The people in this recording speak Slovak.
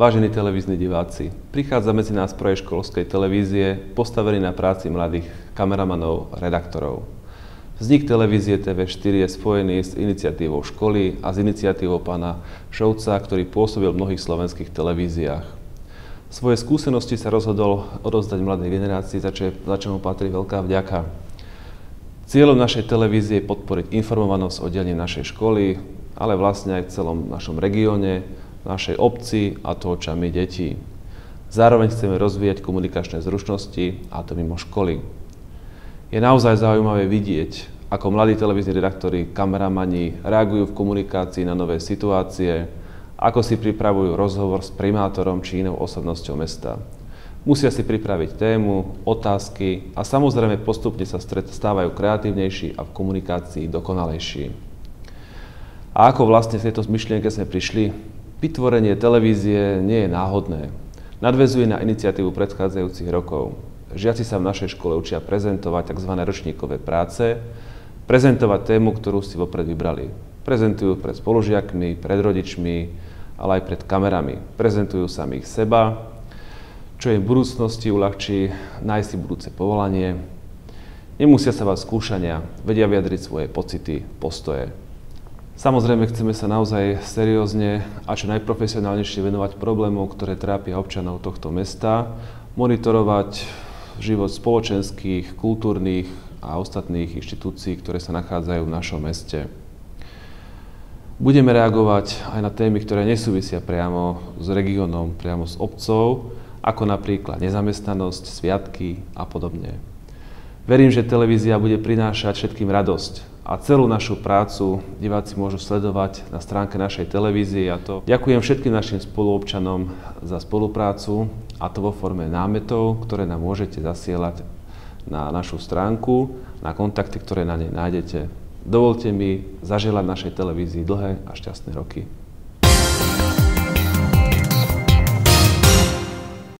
Vážení televízni diváci, prichádza medzi nás projekt školskej televízie postavený na práci mladých kameramanov, redaktorov. Vznik televízie TV4 je spojený s iniciatívou školy a s iniciatívou pána Šovca, ktorý pôsobil v mnohých slovenských televíziách. Svoje skúsenosti sa rozhodol odovzdať mladej generácii, za čo mu patrí veľká vďaka. Cieľom našej televízie je podporiť informovanosť o dianí našej školy, ale vlastne aj v celom našom regióne, našej obci a to očami detí. Zároveň chceme rozvíjať komunikačné zručnosti, a to mimo školy. Je naozaj zaujímavé vidieť, ako mladí televízni redaktori, kameramani reagujú v komunikácii na nové situácie, ako si pripravujú rozhovor s primátorom či inou osobnosťou mesta. Musia si pripraviť tému, otázky a samozrejme postupne sa stávajú kreatívnejší a v komunikácii dokonalejší. A ako vlastne v tejto myšlienke sme prišli? Vytvorenie televízie nie je náhodné. Nadväzuje na iniciatívu predchádzajúcich rokov. Žiaci sa v našej škole učia prezentovať tzv. Ročníkové práce, prezentovať tému, ktorú si vopred vybrali. Prezentujú pred spolužiakmi, pred rodičmi, ale aj pred kamerami. Prezentujú samých seba, čo im v budúcnosti uľahčí nájsť si budúce povolanie. Nemusia sa vás skúšania, vedia vyjadriť svoje pocity, postoje. Samozrejme, chceme sa naozaj seriózne a čo najprofesionálnejšie venovať problémov, ktoré trápia občanov tohto mesta, monitorovať život spoločenských, kultúrnych a ostatných inštitúcií, ktoré sa nachádzajú v našom meste. Budeme reagovať aj na témy, ktoré nesúvisia priamo s regiónom, priamo s obcov, ako napríklad nezamestnanosť, sviatky a podobne. Verím, že televízia bude prinášať všetkým radosť a celú našu prácu diváci môžu sledovať na stránke našej televízie a to ďakujem všetkým našim spoluobčanom za spoluprácu a to vo forme námetov, ktoré nám môžete zasielať na našu stránku, na kontakty, ktoré na nej nájdete. Dovolte mi zaželať našej televízii dlhé a šťastné roky.